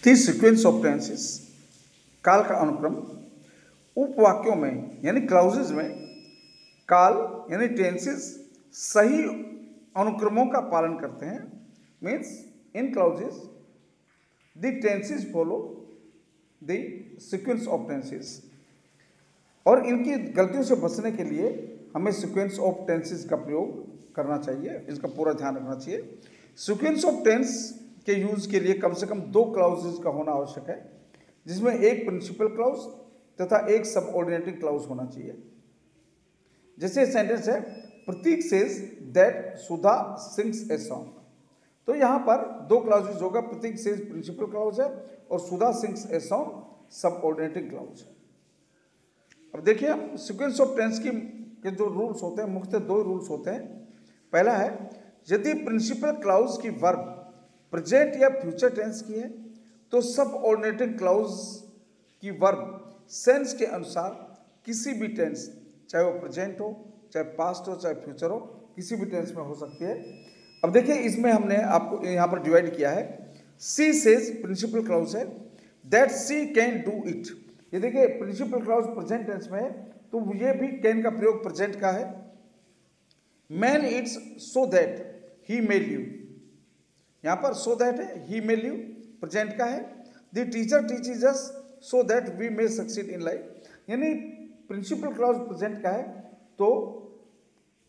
The sequence of tenses, काल का अनुक्रम। उपवाक्यों में यानी क्लाउजेज में काल यानी टेंसेस सही अनुक्रमों का पालन करते हैं। Means in clauses the tenses follow the sequence of tenses. और इनकी गलतियों से बचने के लिए हमें सीक्वेंस ऑफ टेंसेस का प्रयोग करना चाहिए, इसका पूरा ध्यान रखना चाहिए। सीक्वेंस ऑफ टेंस के यूज के लिए कम से कम 2 क्लाउजेज का होना आवश्यक है, जिसमें एक प्रिंसिपल क्लाउज तथा एक सबऑर्डिनेटिंग क्लाउज होना चाहिए। जैसे सेंटेंस है, Prateek says that Sudha sings a song, तो यहाँ पर 2 क्लाउजेज होगा। प्रतीक सेज प्रिंसिपल क्लाउज है और Sudha sings a song subordinating clause है। अब देखिए हम सीक्वेंस ऑफ टेंस के जो रूल्स होते हैं, मुख्यतः 2 रूल्स होते हैं। पहला है, यदि प्रिंसिपल क्लाउज की वर्ब प्रेजेंट या फ्यूचर टेंस की है तो सबऑर्डिनेटिंग क्लाउज की वर्ब सेंस के अनुसार किसी भी टेंस, चाहे वो प्रेजेंट हो, चाहे पास्ट हो, चाहे फ्यूचर हो, किसी भी टेंस में हो सकती है। अब देखिए इसमें हमने आपको यहाँ पर डिवाइड किया है। सी सेज प्रिंसिपल क्लाउज है that she can do it. ये देखिए प्रिंसिपल क्लाउज प्रेजेंट टेंस में है तो ये भी कैन का प्रयोग प्रेजेंट का है। Man it's so that he may live, यहाँ पर सो दैट है, ही मे लिव प्रेजेंट का है। The teacher teaches us so that we may succeed in life, यानी प्रिंसिपल क्लाउज प्रेजेंट का है तो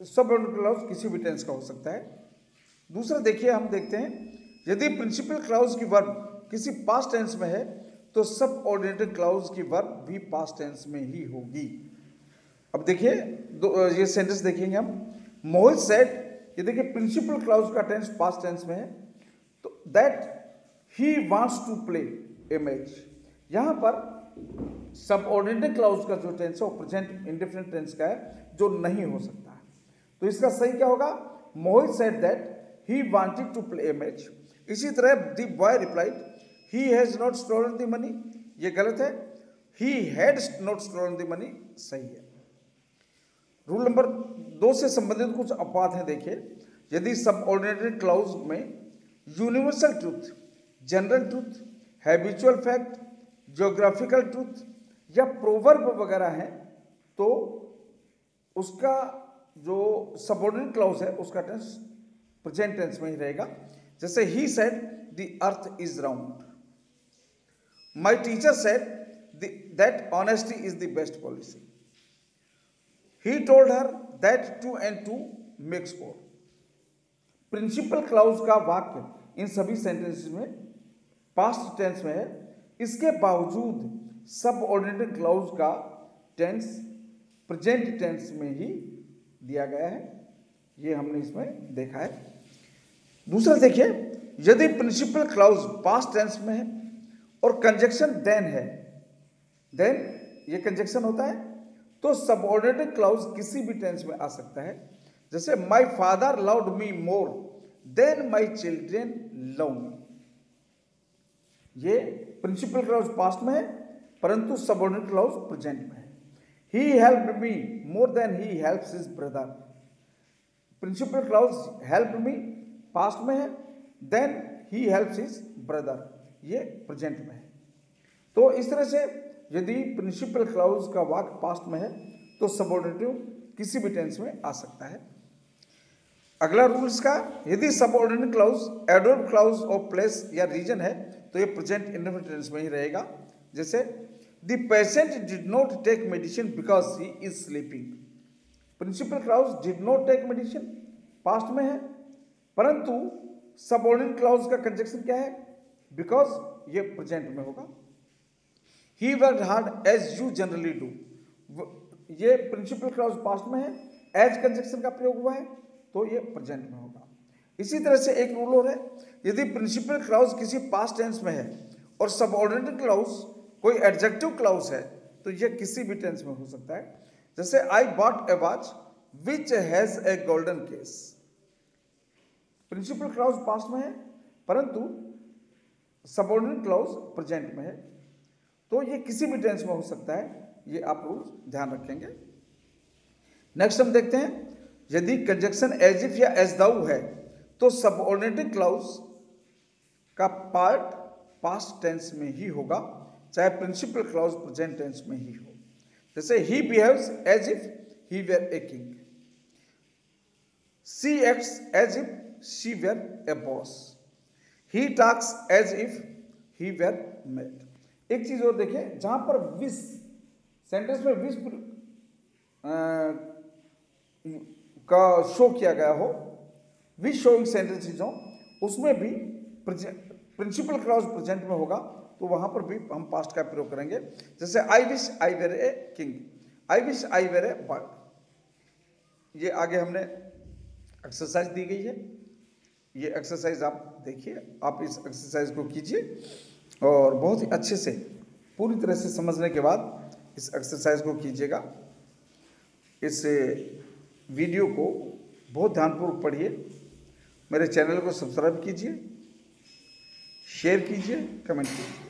सबऑर्डिनेट क्लाउज किसी भी टेंस का हो सकता है। दूसरा देखिए हम देखते हैं, यदि प्रिंसिपल क्लाउज की वर्ब किसी पास्ट टेंस में है तो सबऑर्डिनेटेड क्लाउज की वर्ब भी पास्ट टेंस में ही होगी। अब देखिए ये सेंटेंस देखेंगे हम। मोहित सेड, ये देखिए प्रिंसिपल क्लाउज का टेंस पास्ट टेंस में है तो that he wants to play a match, यहाँ पर सबऑर्डिनेटेड क्लाउज का जो टेंस है वो प्रेजेंट इंडिफरेंट टेंस का है जो नहीं हो सकता है। तो इसका सही क्या होगा? Mohit said that he wanted to play a match. इसी तरह the boy replied he has not stolen the money, ये गलत है। he had not stolen the money सही है। रूल नंबर 2 से संबंधित कुछ अपवाद हैं। देखिए, यदि सबऑर्डिनेटेड क्लाउज में universal truth, general truth, habitual fact, geographical truth या प्रोवर्ब वगैरह हैं तो उसका जो सबऑर्डिनेट क्लाउज है उसका टेंस प्रेजेंट टेंस में ही रहेगा। जैसे he said the earth is round, my teacher said that honesty is the best policy, he told her that 2 and 2 makes 4। Principal clause का वाक्य इन सभी सेंटेंसेस में पास्ट टेंस में है, इसके बावजूद सबऑर्डिनेटेड क्लाउज का टेंस प्रेजेंट टेंस में ही दिया गया है, ये हमने इसमें देखा है। दूसरा देखिए, यदि प्रिंसिपल क्लाउज पास्ट टेंस में है और कंजक्शन देन है, देन ये कंजक्शन होता है तो सबऑर्डिनेटेड क्लाउज किसी भी टेंस में आ सकता है। जैसे my father loved me more then my children love me, ये प्रिंसिपल क्लाउज पास्ट में है परंतु सबऑर्डिनेटेड क्लाउज प्रेजेंट में है। He helped me more than he helps his brother, principal clause helped me past में है, then he helps his brother ये present में है। तो इस तरह से यदि प्रिंसिपल क्लाउज का वाक्य पास्ट में है तो सबऑर्डिनेटिव किसी भी टेंस में आ सकता है। अगला रूल इसका, यदि subordinate clause adverb clause of place या रीजन है तो ये प्रेजेंट इंडेफिनिट टेंस में ही रहेगा। जैसे the patient did not take medicine because he is sleeping, principal clause did not take medicine past में है परंतु सबऑर्डिनेट क्लाउज का कंजक्शन क्या है? बिकॉज ये प्रेजेंट में होगा। He worked hard as you generally do, ये प्रिंसिपल क्लाउज पास्ट में है, एज कंजक्शन का प्रयोग हुआ है तो ये प्रेजेंट में होगा। इसी तरह से एक रूल और है, यदि प्रिंसिपल क्लाउज किसी पास्ट टेंस में है और सबऑर्डिनेटेड क्लाउज कोई एडजेक्टिव क्लाउज है तो ये किसी भी टेंस में हो सकता है। जैसे I bought a watch which has a golden case, principal clause past में है परंतु सबऑर्डिनेट क्लाउज प्रेजेंट में है तो ये किसी भी टेंस में हो सकता है, ये आप रूल ध्यान रखेंगे। नेक्स्ट हम देखते हैं, यदि कंजक्शन एज इफ या एज दाउ है तो सबऑर्डिनेटेड क्लाउज का पार्ट पास्ट टेंस में ही होगा, चाहे प्रिंसिपल क्लॉज प्रेजेंट टेंस में ही हो। जैसे he behaves as if he were a king, she acts as if she were a boss, he talks as if he were maid. एक चीज और देखें, जहां पर विश सेंटेंस में विश का शो किया गया हो, विश शोइंग सेंटेंसेज हो, उसमें भी प्रिंसिपल क्लॉज प्रेजेंट में होगा, तो वहां पर भी हम पास्ट का प्रयोग करेंगे। जैसे I wish I were a king, I wish I were a bird. ये आगे हमने एक्सरसाइज दी गई है, ये एक्सरसाइज आप देखिए, आप इस एक्सरसाइज को कीजिए और बहुत ही अच्छे से पूरी तरह से समझने के बाद इस एक्सरसाइज को कीजिएगा। इस वीडियो को बहुत ध्यानपूर्वक पढ़िए, मेरे चैनल को सब्सक्राइब कीजिए, शेयर कीजिए, कमेंट कीजिए।